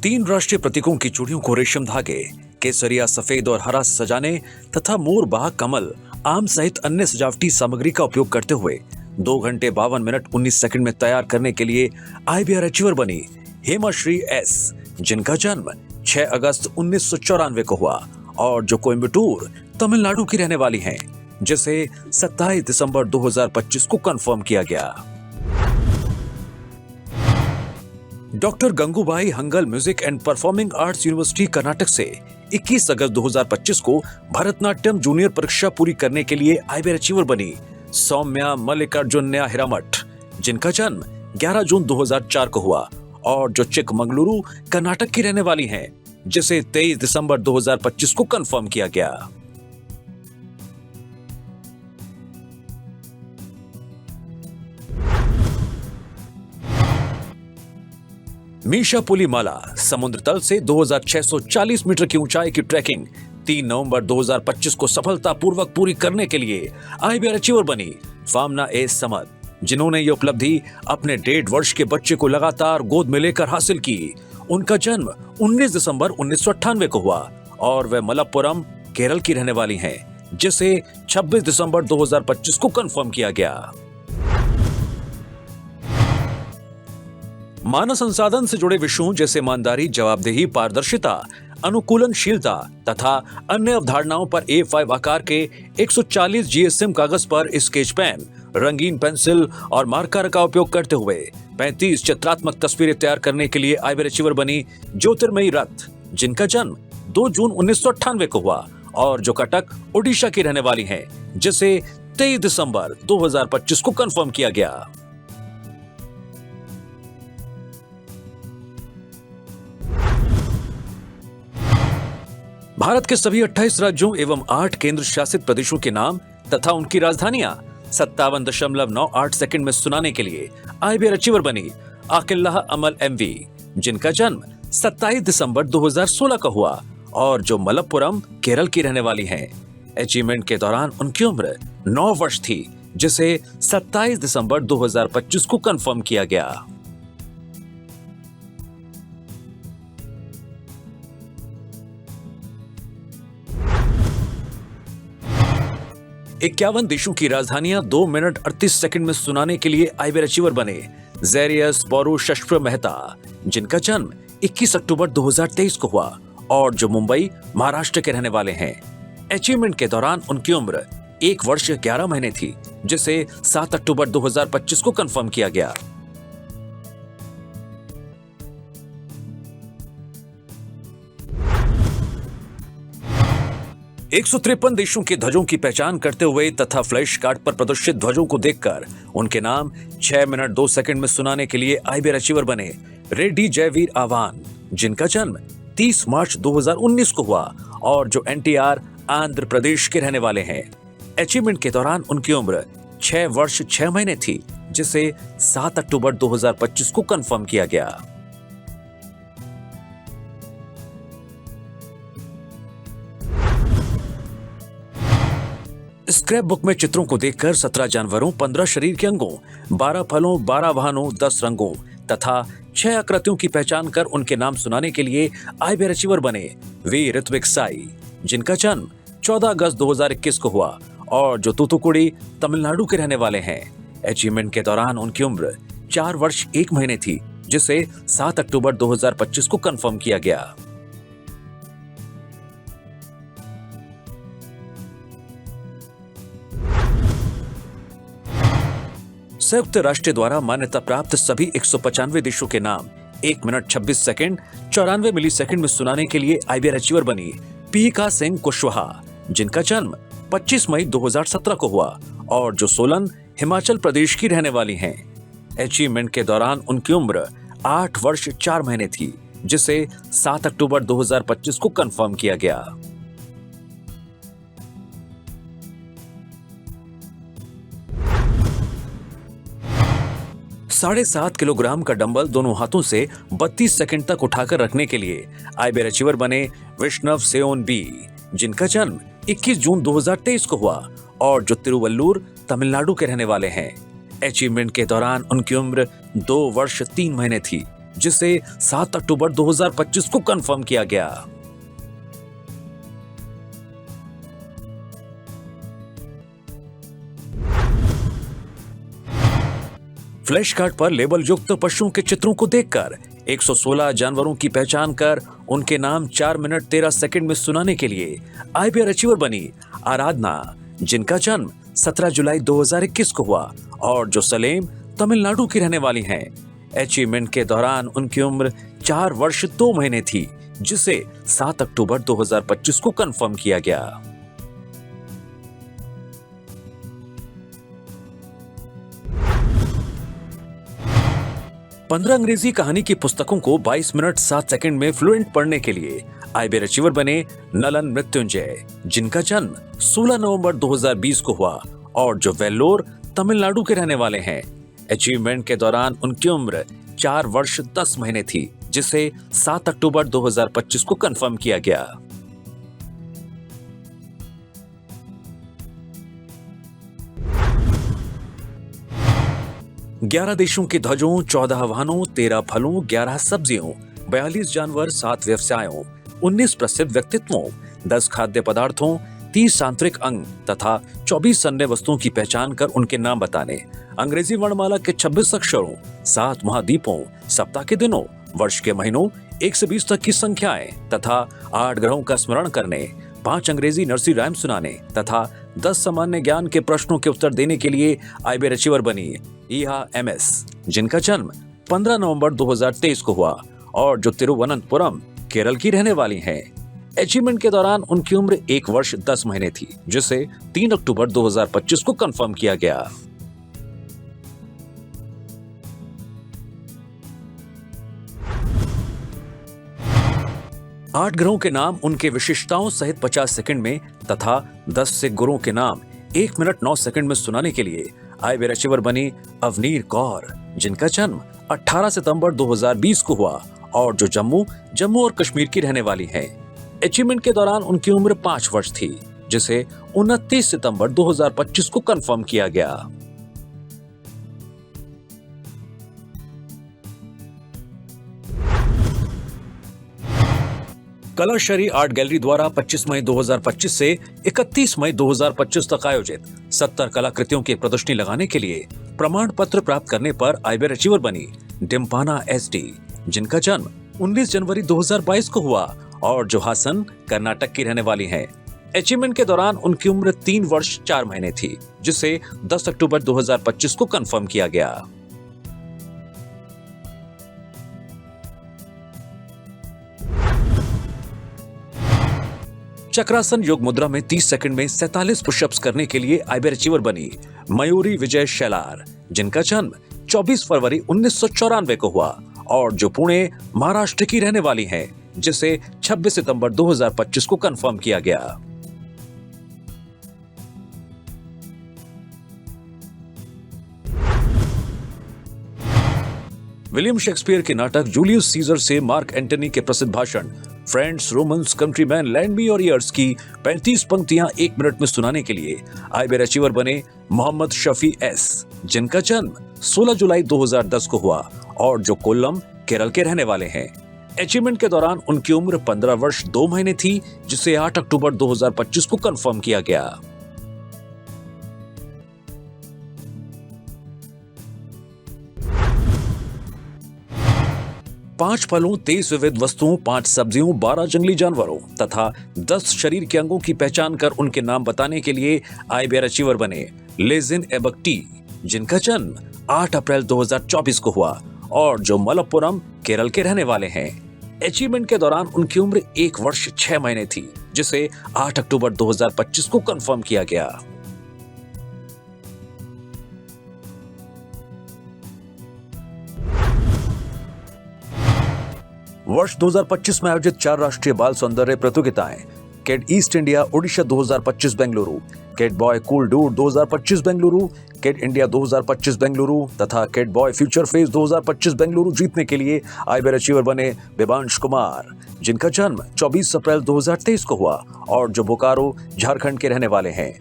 3 राष्ट्रीय प्रतीकों की चूड़ियों को रेशम धागे, केसरिया, सफेद और हरा सजाने तथा मोर, बाग, कमल, आम सहित अन्य सजावटी सामग्री का उपयोग करते हुए 2 घंटे 52 मिनट 19 सेकंड में तैयार करने के लिए IBR अचीवर बनी हेमाश्री एस, जिनका जन्म 6 अगस्त 1994 को हुआ और जो कोयम्बटूर, तमिलनाडु की रहने वाली हैं, जिसे 27 दिसंबर 2025 को कंफर्म किया गया। Doctor Gangubai Hangal music and performing arts university Karnataka से 21 अगस्त 2025 को भरतनाट्यम जूनियर परीक्षा पूरी करने के लिए IBR अचीवर बनी सौम्या मल्लिकार्जुन्या हिरामठ, जिनका जन्म 11 जून 2004 को हुआ और जो चिकमंगलुरु, कर्नाटक की रहने वाली हैं, जिसे 23 दिसंबर 2025 को कंफर्म किया गया। मीशा पुलीमाला समुद्र तल से 2640 मीटर की ऊंचाई की ट्रैकिंग 3 नवंबर 2025 को सफलतापूर्वक पूरी करने के लिए IBR अचीवर बनी फामना ए समद, जिन्होंने ये उपलब्धि अपने 1.5 वर्ष के बच्चे को लगातार गोद में लेकर हासिल की। उनका जन्म 19 दिसंबर 1998 को हुआ और वह मलप्पुरम, केरल की रहने वाली हैं, जिसे 26 दिसंबर 2025 को कंफर्म किया गया। मानव संसाधन से जुड़े विषयों जैसे ईमानदारी, जवाबदेही, पारदर्शिता, अनुकूलनशीलता तथा अन्य अवधारणाओं पर A5 आकार के 140 GSM कागज पर स्केच पेन, रंगीन पेंसिल और मार्कर का उपयोग करते हुए 35 चित्रात्मक तस्वीरें तैयार करने के लिए IBR अचीवर बनी ज्योतिर्मयी रथ, जिनका जन्म 2 जून 1998 को हुआ और जो कटक, ओडिशा की रहने वाली हैं, जिसे 23 दिसंबर 2025 को कंफर्म किया गया। भारत के सभी 28 राज्यों एवं 8 केंद्र शासित प्रदेशों के नाम तथा उनकी राजधानियां 57.98 सेकंड में सुनाने के लिए IBR अचीवर बनी आकिल्लाह अमल MV, जिनका जन्म 27 दिसंबर 2016 का हुआ और जो मलप्पुरम, केरल की रहने वाली हैं। अचीवमेंट के दौरान उनकी उम्र 9 वर्ष थी, जिसे 27 दिसंबर 2025 को कंफर्म किया गया। इक्यावन देशों की राजधानियां 2 मिनट 38 सेकंड में सुनाने के लिए IBR अचीवर बने ज़ेरियस बोरुशश्प्र मेहता, जिनका जन्म 21 अक्टूबर 2023 को हुआ और जो मुंबई, महाराष्ट्र के रहने वाले हैं। अचीवमेंट के दौरान उनकी उम्र 1 वर्ष 11 महीने थी, जिसे 7 अक्टूबर 2025 को कंफर्म किया गया। एक 153 देशों की ध्वजों की पहचान करते हुए तथा फ्लैश कार्ड पर प्रदर्शित ध्वजों को देखकर उनके नाम 6 मिनट 2 सेकंड में सुनाने के लिए IBR अचीवर बने रेड्डी जयवीर आवान, जिनका जन्म 30 मार्च 2019 को हुआ और जो NTR, आंध्र प्रदेश के रहने वाले हैं। अचीवमेंट के दौरान उनकी उम्र 6 वर्ष 6 महीने थी, जिसे 7 अक्टूबर 2025 को कंफर्म किया गया। स्क्रैप बुक में चित्रों को देखकर 17 जानवरों, 15 शरीर के अंगों, 12 फलों, 12 वाहनों, 10 रंगों तथा 6 आकृतियों की पहचान कर उनके नाम सुनाने के लिए IBR अचीवर बने वी ऋत्विक साई, जिनका जन्म 14 अगस्त 2021 को हुआ और जो तूतुकुड़ी, तमिलनाडु के रहने वाले हैं। अचीवमेंट के दौरान उनकी उम्र 4 वर्ष 1 महीने थी, जिसे 7 अक्टूबर 2025 को कंफर्म किया गया। संयुक्त राष्ट्र द्वारा मान्यता प्राप्त सभी 195 देशों के नाम 1 मिनट 26 सेकंड 94 मिली सेकंड में सुनाने के लिए IBR अचीवर बनी पीका सिंह कुशवाहा, जिनका जन्म 25 मई 2017 को हुआ और जो सोलन, हिमाचल प्रदेश की रहने वाली हैं। अचीवमेंट के दौरान उनकी उम्र 8 वर्ष 4 महीने थी, जिसे 7 अक्टूबर 2025 को कंफर्म किया गया। 7.5 किलोग्राम का डंबल दोनों हाथों से 32 सेकंड तक उठाकर रखने के लिए IBR अचीवर बने वैष्णव सेओन बी, जिनका जन्म 21 जून 2023 को हुआ और जो तिरुवल्लुर, तमिलनाडु के रहने वाले हैं। अचीवमेंट के दौरान उनकी उम्र 2 वर्ष 3 महीने थी, जिसे 7 अक्टूबर 2025 को कंफर्म किया गया। फ्लैश कार्ड पर लेबल युक्त पशुओं के चित्रों को देखकर 116 जानवरों की पहचान कर उनके नाम 4 मिनट 13 सेकंड में सुनाने के लिए आईबीआर अचीवर बनी आराधना, जिनका जन्म 17 जुलाई 2021 को हुआ और जो सलेम, तमिलनाडु की रहने वाली हैं। अचीवमेंट के दौरान उनकी उम्र 4 वर्ष 2 महीने थी, जिसे 7 अक्टूबर 2025 को कंफर्म किया गया। पंद्रह अंग्रेजी कहानी की पुस्तकों को 22 मिनट 7 सेकंड में फ्लुएंट पढ़ने के लिए आईबीआर अचीवर बने नलन मृत्युंजय, जिनका जन्म 16 नवंबर 2020 को हुआ और जो वेल्लोर, तमिलनाडु के रहने वाले हैं। अचीवमेंट के दौरान उनकी उम्र 4 वर्ष 10 महीने थी, जिसे 7 अक्टूबर 2025 को कंफर्म किया गया। ग्यारह देशों की ध्वजों, 14 वाहनों, 13 फलों, 11 सब्जियों, 42 जानवर, 7 व्यवसायों, 19 प्रसिद्ध व्यक्तित्वों, 10 खाद्य पदार्थों, 30 आंतरिक अंग तथा 24 अन्य वस्तुओं की पहचान कर उनके नाम बताने, अंग्रेजी वर्णमाला के 26 अक्षरों, 7 महाद्वीपों, सप्ताह के दिनों, वर्ष के महीनों, 1 से 20 तक की संख्याएं तथा 8 ग्रहों का स्मरण करने, 5 अंग्रेजी नर्सरी राइम सुनाने तथा 10 सामान्य ज्ञान के प्रश्नों के उत्तर देने के लिए आईबीआर अचीवर बनी ईहा एमएस, जिनका जन्म 15 नवंबर 2023 को हुआ और जो तिरुवनंतपुरम, केरल की रहने वाली हैं। अचीवमेंट के दौरान उनकी उम्र 1 वर्ष 10 महीने थी, जिसे 3 अक्टूबर 2025 को कंफर्म किया गया। आठ ग्रहों के नाम उनके विशिष्टताओं सहित 50 सेकंड में तथा 10 सिख गुरुओं के नाम 1 मिनट 9 सेकंड में सुनाने के लिए आईबीआर अचीवर बनी अवनीर कौर, जिनका जन्म 18 सितंबर 2020 को हुआ और जो जम्मू और कश्मीर की रहने वाली हैं। अचीवमेंट के दौरान उनकी उम्र 5 वर्ष थी, जिसे 29 सितंबर 2025 को कंफर्म किया गया। कलाशरी आर्ट गैलरी द्वारा 25 मई 2025 से 31 मई 2025 तक आयोजित 70 कलाकृतियों की प्रदर्शनी लगाने के लिए प्रमाण पत्र प्राप्त करने पर आईबीआर अचीवर बनी डिम्पाना एसडी, जिनका जन्म 19 जनवरी 2022 को हुआ और जो हासन, कर्नाटक की रहने वाली हैं। अचीवमेंट के दौरान उनकी उम्र 3 वर्ष 4 महीने थी, जिसे 10 अक्टूबर 2025 को कंफर्म किया गया। चक्रासन योग मुद्रा में 30 सेकंड में 47 पुशअप्स करने के लिए आईबीआर अचीवर बनी मयूरी विजय शेलार, जिनका जन्म 24 फरवरी 1994 को हुआ और जो पुणे, महाराष्ट्र की रहने वाली हैं, जिसे 26 सितंबर 2025 को कंफर्म किया गया। विलियम शेक्सपियर के नाटक जूलियस सीजर से मार्क एंटनी के प्रसिद्ध भाषण फ्रेंड्स, रोमन्स, कंट्रीमैन, लैंड मी और ईयर्स की 35 पंक्तियां 1 मिनट में सुनाने के लिए आईबीआर अचीवर बने मोहम्मद शफी एस, जिनका जन्म 16 जुलाई 2010 को हुआ और जो कोल्लम, केरल के रहने वाले हैं। अचीवमेंट के दौरान उनकी उम्र 15 वर्ष 2 महीने थी, जिसे 8 अक्टूबर 2025 को कंफर्म किया गया। पांच फलों, 23 विविध वस्तुओं, 5 सब्जियों, 12 जंगली जानवरों तथा 10 शरीर के अंगों की पहचान कर उनके नाम बताने के लिए आईबीआर अचीवर बने लेजिन एबक्टी, जिनका जन्म 8 अप्रैल 2024 को हुआ और जो मलप्पुरम, केरल के रहने वाले हैं। अचीवमेंट के दौरान उनकी उम्र 1 वर्ष 6 महीने थी, जिसे 8 अक्टूबर 2025 को कंफर्म किया गया। वर्ष 2025 में आयोजित 4 राष्ट्रीय बाल सौंदर्य प्रतियोगिताएं Cat East India Odisha 2025 Bengaluru, Cat boy cool dude 2025 Bengaluru, Cat India 2025 Bengaluru तथा Cat boy future phase 2025 Bengaluru जीतने के लिए आईबीआर अचीवर बने विभांश कुमार, जिनका जन्म 24 अप्रैल 2023 को हुआ और जो बोकारो, झारखंड के रहने वाले हैं।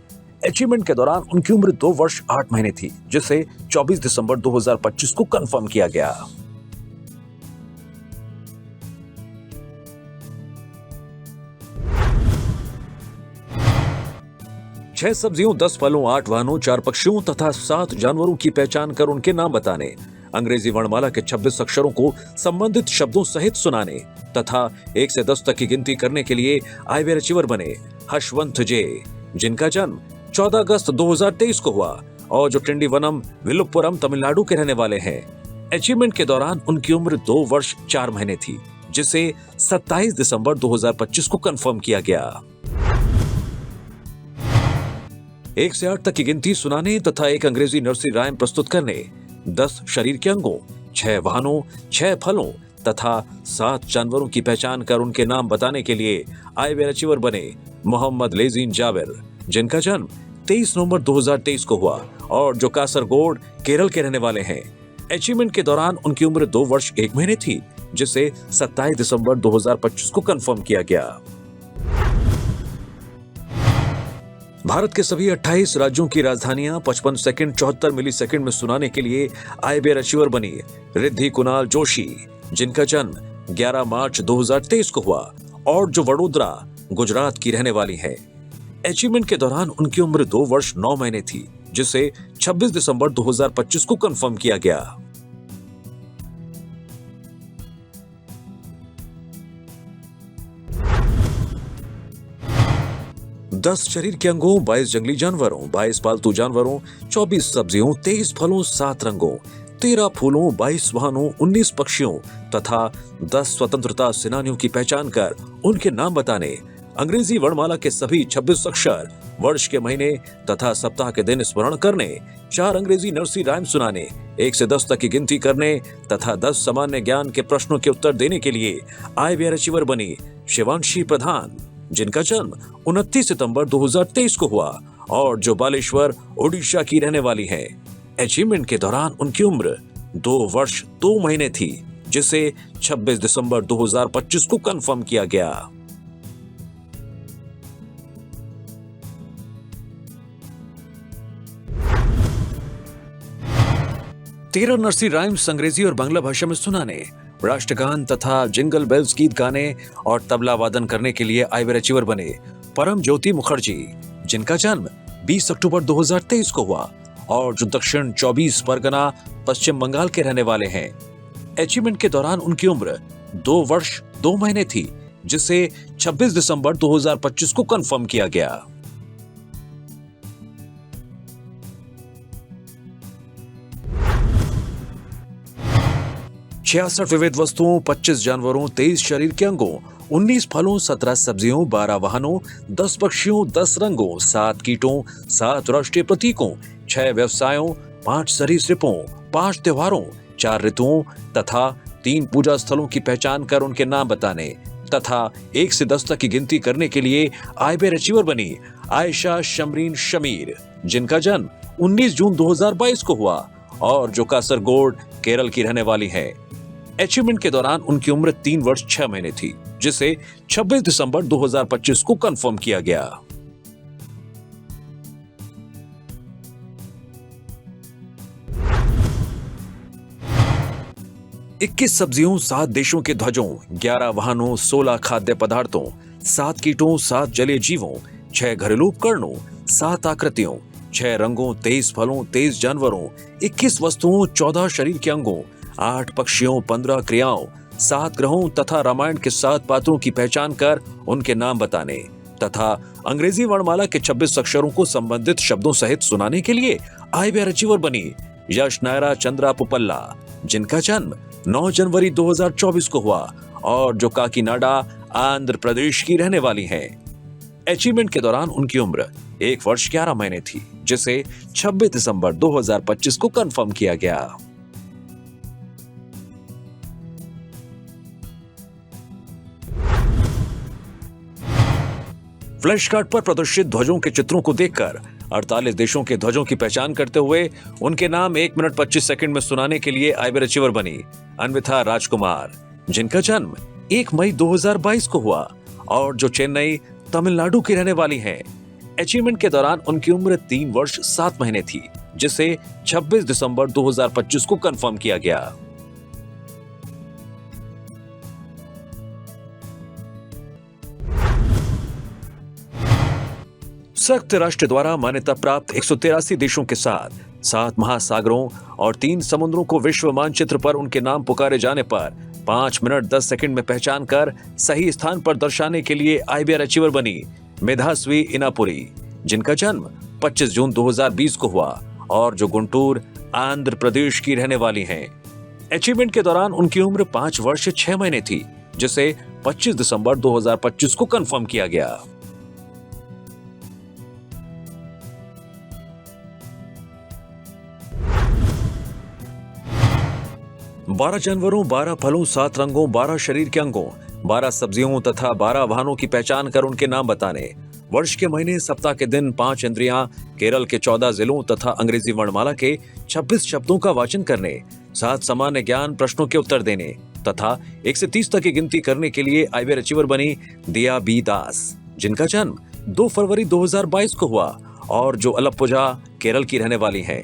अचीवमेंट के दौरान उनकी उम्र 2 वर्ष 8 महीने थी, जिसे 24 दिसंबर 2025 को कंफर्म किया गया। 6 सब्जियों, 10 फलों, 8 वाहनों, 4 पक्षियों तथा 7 जानवरों की पहचान कर उनके नाम बताने। अंग्रेजी वर्णमाला के 26 अक्षरों को संबंधित शब्दों सहित सुनाने तथा 1 से 10 तक की गिनती करने के लिए आईवेयर अचीवर बने हर्षवंत जे, जिनका जन्म 14 अगस्त 2023 को हुआ और जो टिंडीवनम, विलुपुरम, तमिलनाडु के रहने वाले हैं। अचीवमेंट के दौरान उनकी उम्र 2 वर्ष 4 महीने थी, जिसे 27 दिसंबर 2025 को कंफर्म किया गया। 1 से 8 तक की गिनती सुनाने तथा एक अंग्रेजी नर्सरी राइम प्रस्तुत करने, 10 शरीर के अंगों, 6 वाहनों, 6 फलों तथा 7 जानवरों की पहचान कर उनके नाम बताने के लिए आईवेयर अचीवर बने मोहम्मद लेजीन जाबिर, जिनका जन्म 23 नवंबर 2023 को हुआ और जो कासरगोड, केरल के रहने वाले हैं। अचीवमेंट के दौरान उनकी उम्र 2 वर्ष 1 महीने थी, जिसे 27 दिसंबर 2025 को कंफर्म किया गया। भारत के सभी 28 राज्यों की राजधानियां 55 सेकंड 74 मिली सेकंड में सुनाने के लिए आईवेयर अचीवर बनी रिद्धि कुणाल जोशी, जिनका जन्म 11 मार्च 2023 को हुआ और जो वडोदरा, गुजरात की रहने वाली है। अचीवमेंट के दौरान उनकी उम्र 2 वर्ष 9 महीने थी, जिसे 26 दिसंबर 2025 को कंफर्म किया गया। 10 शरीर के अंगों, 22 जंगली जानवरों, 22 पालतू जानवरों, 24 सब्जियों, 23 फलों, 7 रंगों, 13 फूलों, 22 वाहनों, 19 पक्षियों तथा 10 स्वतंत्रता सेनानियों की पहचान कर उनके नाम बताने। अंग्रेजी वर्णमाला के सभी 26 अक्षर, वर्ष के महीने तथा सप्ताह के दिन स्मरण करने, 4 अंग्रेजी नर्सरी राइम सुनाने, 1 से 10 तक की गिनती करने तथा 10 सामान्य ज्ञान के प्रश्नों के उत्तर देने के लिए आईवेयर अचीवर बनी शिवांशी प्रधान, जिनका जन्म 29 सितंबर 2023 को हुआ और जो बालेश्वर, ओडिशा की रहने वाली हैं। अचीवमेंट के दौरान उनकी उम्र 2 वर्ष 2 महीने थी, जिसे 26 दिसंबर 2025 को कंफर्म किया गया। तेरह नर्सरी राइम्स अंग्रेजी और बांग्ला भाषा में सुनाने, राष्ट्रगान तथा जिंगल बेल्स गीत गाने और तबला वादन करने के लिए आईवेयर अचीवर बने परम ज्योति मुखर्जी, जिनका जन्म 20 अक्टूबर 2023 को हुआ और जो दक्षिण 24 परगना, पश्चिम बंगाल के रहने वाले हैं। अचीवमेंट के दौरान उनकी उम्र 2 वर्ष 2 महीने थी, जिसे 26 दिसंबर 2025 को कंफर्म किया गया। 66 विविध वस्तुओं, 25 जानवरों, 23 शरीर के अंगों, 19 फलों, 17 सब्जियों, 12 वाहनों, 10 पक्षियों, 10 रंगों, 7 कीटों, 7 राष्ट्रीय प्रतीकों, 6 व्यवसायों, 5 सरीसृपों, 5 त्योहारों, 4 ऋतुओं तथा 3 पूजा स्थलों की पहचान कर उनके नाम बताने तथा 1 से 10 तक की गिनती करने के लिए आईवेयर अचीवर बनी आयशा शमरीन शमीर, जिनका जन्म 19 जून 2022 को हुआ और जो कासरगोड, केरल की रहने वाली है। अचीवमेंट के दौरान उनकी उम्र 3 वर्ष 6 महीने थी, जिसे 26 दिसंबर 2025 को कंफर्म किया गया। इक्कीस सब्जियों, 7 देशों के ध्वजों, 11 वाहनों, 16 खाद्य पदार्थों, 7 कीटों, 7 जलीय जीवों, 6 घरेलू उपकरणों, 7 आकृतियों, 6 रंगों, 23 फलों, 23 जानवरों, 21 वस्तुओं, 14 शरीर के अंगों, 8 पक्षियों, 15 क्रियाओं, 7 ग्रहों तथा रामायण के 7 पात्रों की पहचान कर उनके नाम बताने तथा अंग्रेजी वर्णमाला के 26 अक्षरों को संबंधित शब्दों सहित सुनाने के लिए आईवेयर अचीवर बनी यश नायरा चंद्रा पुपल्ला, जिनका जन्म 9 जनवरी 2024 को हुआ और जो काकीनाडा, आंध्र प्रदेश की रहने वाली हैं। अचीवमेंट के दौरान उनकी उम्र 1 वर्ष 11 महीने थी, जिसे 26 दिसंबर 2025 को कंफर्म किया गया। फ्लैश कार्ड पर प्रदर्शित ध्वजों के चित्रों को देखकर 48 देशों के ध्वजों की पहचान करते हुए उनके नाम 1 मिनट 25 सेकंड में सुनाने के लिए आईवेयर अचीवर बनी अन्विथा राजकुमार, जिनका जन्म 1 मई 2022 को हुआ और जो चेन्नई, तमिलनाडु की रहने वाली हैं। अचीवमेंट के दौरान उनकी उम्र 3 वर्ष 7 महीने थी, जिसे 26 दिसंबर 2025 को कंफर्म किया गया। संयुक्त राष्ट्र द्वारा मान्यता प्राप्त 183 देशों के साथ 7 महासागरों और 3 समुद्रों को विश्व मानचित्र पर उनके नाम पुकारे जाने पर 5 मिनट 10 सेकंड में पहचान कर सही स्थान पर दर्शाने के लिए आईबीआर अचीवर बनी मेधास्वी इनापुरी, जिनका जन्म 25 जून 2020 को हुआ और जो गुंटूर, आंध्र प्रदेश की रहने वाली हैं। अचीवमेंट के दौरान उनकी उम्र 5 वर्ष 6 महीने थी, जिसे 25 दिसंबर 2025 को कंफर्म किया गया। बारह जानवरों, 12 फलों, 7 रंगों, 12 शरीर के अंगों, 12 सब्जियों तथा 12 वाहनों की पहचान कर उनके नाम बताने। वर्ष के महीने, सप्ताह के दिन, 5 इंद्रियां, केरल के 14 जिलों तथा अंग्रेजी वर्णमाला के 26 शब्दों का वाचन करने, 7 सामान्य ज्ञान प्रश्नों के उत्तर देने तथा 1 से 30 तक की गिनती करने के लिए आईबीआर अचीवर बनी दिया बी दास, जिनका जन्म 2 फरवरी 2022 को हुआ और जो अलप्पुझा, केरल की रहने वाली हैं।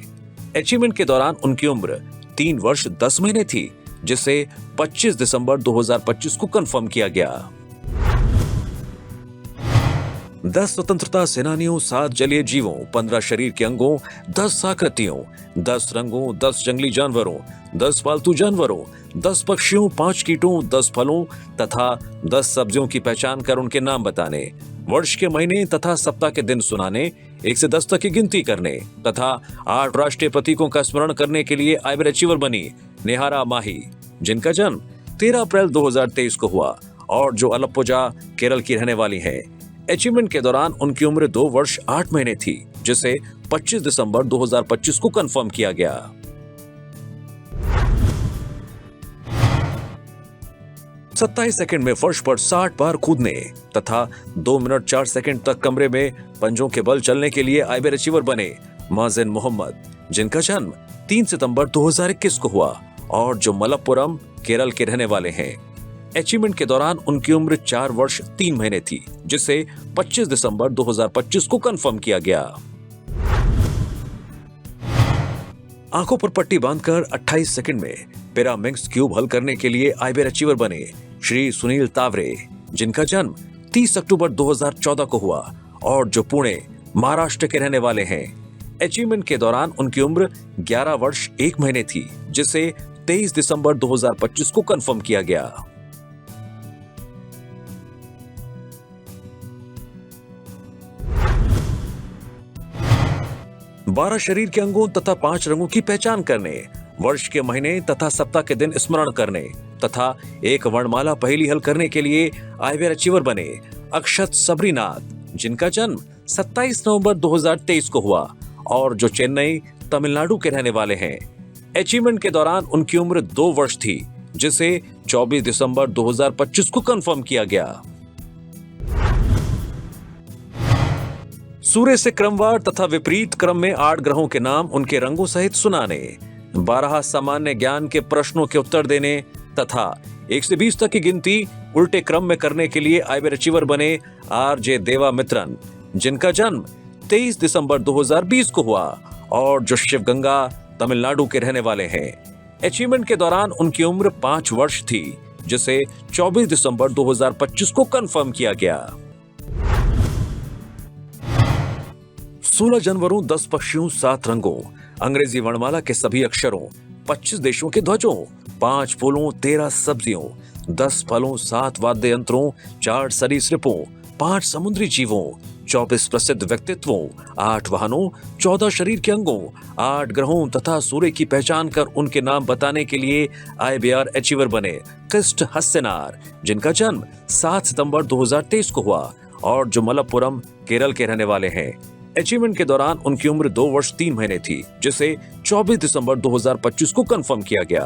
अचीवमेंट के दौरान उनकी उम्र 3 वर्ष 10 महीने थी, जिसे 25 दिसंबर 2025 को कंफर्म किया गया। 10 स्वतंत्रता सेनानियों, 7 जलीय जीवों, 15 शरीर के अंगों, 10 आकृतियों, 10 रंगों, 10 जंगली जानवरों, 10 पालतू जानवरों, 10 पक्षियों, 5 कीटों, 10 फलों तथा 10 सब्जियों की पहचान कर उनके नाम बताने। वर्ष के महीने तथा सप्ताह के दिन सुनाने, 1 से 10 तक की गिनती करने तथा 8 राष्ट्रीय प्रतीकों का स्मरण करने के लिए आईबीआर अचीवर बनी नेहारा माही, जिनका जन्म 13 अप्रैल 2023 को हुआ और जो अलप्पुझा, केरल की रहने वाली हैं। अचीवमेंट के दौरान उनकी उम्र 2 वर्ष 8 महीने थी, जिसे 25 दिसंबर 2025 को कंफर्म किया गया। सत्ताईस सेकंड में फर्श पर 60 बार कूदने तथा 2 मिनट 4 सेकंड तक कमरे में पंजों के बल चलने के लिए आईबीआर अचीवर बने माजिन मोहम्मद, जिनका जन्म 3 सितंबर 2021 को हुआ और जो मलप्पुरम, केरल के रहने वाले हैं। अचीवमेंट के दौरान उनकी उम्र 4 वर्ष 3 महीने थी, जिसे 25 दिसंबर 2025 को कंफर्म किया गया। आंखों पर पट्टी बांधकर 28 सेकंड में पिरामिड्स क्यूब हल करने के लिए आईबीआर अचीवर बने श्री सुनील तावरे, जिनका जन्म 30 अक्टूबर 2014 को हुआ और जो पुणे, महाराष्ट्र के रहने वाले हैं। अचीवमेंट के दौरान उनकी उम्र 11 वर्ष 1 महीने थी, जिसे 23 दिसंबर 2025 को कंफर्म किया गया। बारह शरीर के अंगों तथा 5 रंगों की पहचान करने, वर्ष के महीने तथा सप्ताह के दिन स्मरण करने तथा 1 वर्णमाला पहेली हल करने के लिए आईबीआर अचीवर बने अक्षत सबरीनाथ, जिनका जन्म 27 नवंबर 2023 को हुआ और जो चेन्नई, तमिलनाडु के रहने वाले हैं। अचीवमेंट के दौरान उनकी उम्र 2 वर्ष थी, जिसे 24 दिसंबर 2025 को कंफर्म किया गया। सूर्य से क्रमवार तथा विपरीत क्रम में 8 ग्रहों के नाम उनके रंगों सहित सुनाने, 12 सामान्य ज्ञान के प्रश्नों के उत्तर देने तथा 1 से 20 तक की गिनती उल्टे क्रम में करने के लिए आईबीआर अचीवर बने आरजे देवा मित्रन, जिनका जन्म 23 दिसंबर 2020 को हुआ और जो शिवगंगा, तमिलनाडु के रहने वाले हैं। अचीवमेंट के दौरान उनकी उम्र 5 वर्ष थी, जिसे 24 दिसंबर 2025 को कंफर्म किया गया। 16 जानवरों, 10 पक्षियों, 7 रंगों, अंग्रेजी वर्णमाला के सभी अक्षरों, 25 देशों के ध्वजों, 5 फूलों, 13 सब्जियों, 10 फलों, 7 वाद्य यंत्रों, 4 सरीसृपों, 5 समुद्री जीवों, 24 प्रसिद्ध व्यक्तित्वों, 8 वाहनों, 14 शरीर के अंगों, 8 ग्रहों तथा सूर्य की पहचान कर उनके नाम बताने के लिए आईबीआर अचीवर बने क्रिस्ट हस्सेनार, जिनका जन्म 7 सितंबर 2023 को हुआ और जो मलप्पुरम, केरल के रहने वाले हैं। अचीवमेंट के दौरान उनकी उम्र 2 वर्ष 3 महीने थी, जिसे 24 दिसंबर 2025 को कंफर्म किया गया।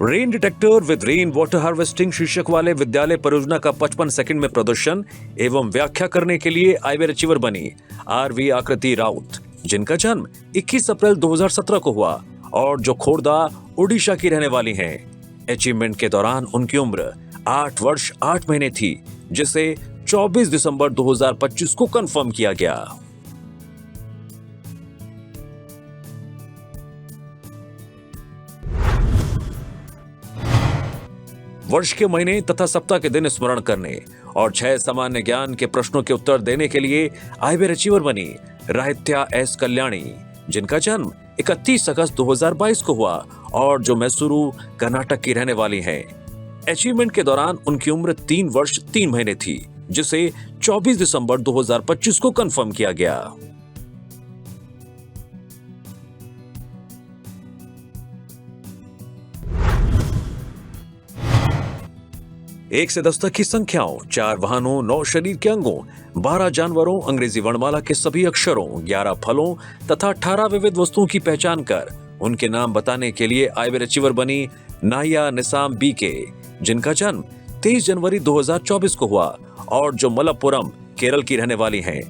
Rain detector with rain water harvesting शीर्षक वाले विद्यालय परियोजना का 55 सेकंड में प्रदर्शन एवं व्याख्या करने के लिए आईबीआर अचीवर बनी आरवी आकृति राउत, जिनका जन्म 21 अप्रैल 2017 को हुआ और जो खोर्दा, ओडिशा की रहने वाली हैं। अचीवमेंट के दौरान उनकी उम्र 8 वर्ष 8 महीने थी, जिसे 24 दिसंबर 2025 को कंफर्म किया गया। वर्ष के महीने तथा सप्ताह के दिन स्मरण करने और 6 सामान्य ज्ञान के प्रश्नों के उत्तर देने के लिए आईवेयर अचीवर बनी राहित्या एस कल्याणी, जिनका जन्म 31 अगस्त 2022 को हुआ और जो मैसूरू कर्नाटक की रहने वाली हैं। अचीवमेंट के दौरान उनकी उम्र 3 वर्ष 3 महीने थी, जिसे 24 दिसंबर 2025 को कंफर्म किया गया। 1 से 10 तक की संख्याओं, 4 वाहनों, 9 शरीर के अंगों, 12 जानवरों, अंग्रेजी वर्णमाला के सभी अक्षरों, 11 फलों तथा 18 विविध वस्तुओं की पहचान कर उनके नाम बताने के लिए आईवेयर अचीवर बनी नाहिया निसाम बीके, जिनका जन्म 23 जनवरी 2024 को हुआ और जो मलप्पुरम केरल की रहने वाली हैं।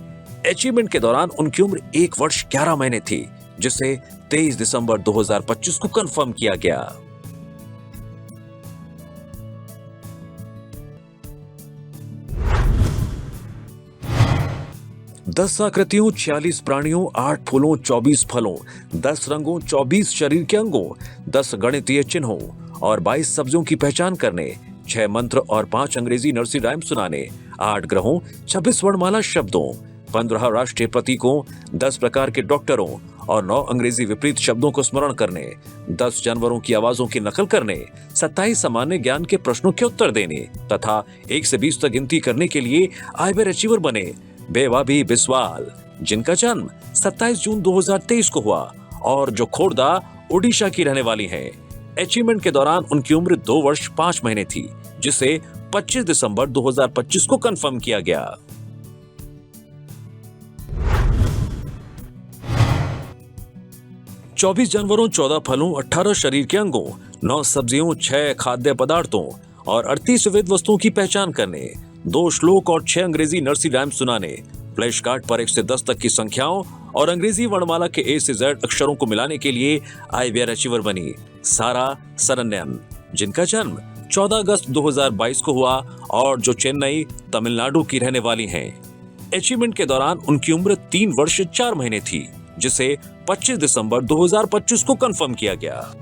अचीवमेंट के दौरान उनकी उम्र 1 वर्ष 11 महीने थी, जिसे 23 दिसंबर 2025 को कंफर्म किया गया। दस आकृतियों, 46 प्राणियों, 8 फूलों, 24 फलों, 10 रंगों, 24 शरीर के अंगों, 10 गणितीय चिन्हों और 22 सब्जियों की पहचान करने, 6 मंत्र और 5 अंग्रेजी नर्सरी राइम सुनाने, 8 ग्रहों, 26 वर्णमाला शब्दों, 15 राष्ट्रीय प्रतीकों, 10 प्रकार के डॉक्टरों और 9 अंग्रेजी विपरीत शब्दों को स्मरण करने, 10 जानवरों की आवाजों की नकल करने, 27 सामान्य ज्ञान के प्रश्नों के उत्तर देने तथा 1 से 20 तक गिनती करने के लिए आईवेयर अचीवर बने बेवाबी बिस्वाल, जिनका जन्म 27 जून 2023 को हुआ और जो खोर्दा ओडिशा की रहने वाली हैं। अचीवमेंट के दौरान उनकी उम्र 2 वर्ष 5 महीने थी, जिसे 25 दिसंबर 2025 को कंफर्म किया गया। चौबीस जानवरों, 14 फलों, 18 शरीर के अंगों, 9 सब्जियों, 6 खाद्य पदार्थों और 38 विविध वस्तुओं की पहचान करने, 2 श्लोक और 6 अंग्रेजी नर्सरी राइम सुनाने, फ्लैश कार्ड पर 1 से 10 तक की संख्याओं और अंग्रेजी वर्णमाला के A से Z अक्षरों को मिलाने के लिए आईवेयर अचीवर बनी सारा सरन्यन, जिनका जन्म 14 अगस्त 2022 को हुआ और जो चेन्नई, तमिलनाडु की रहने वाली हैं। अचीवमेंट के दौरान उनकी उम्र 3 वर्ष 4 महीने थी, जिसे 25 दिसंबर 2025 को कंफर्म किया गया।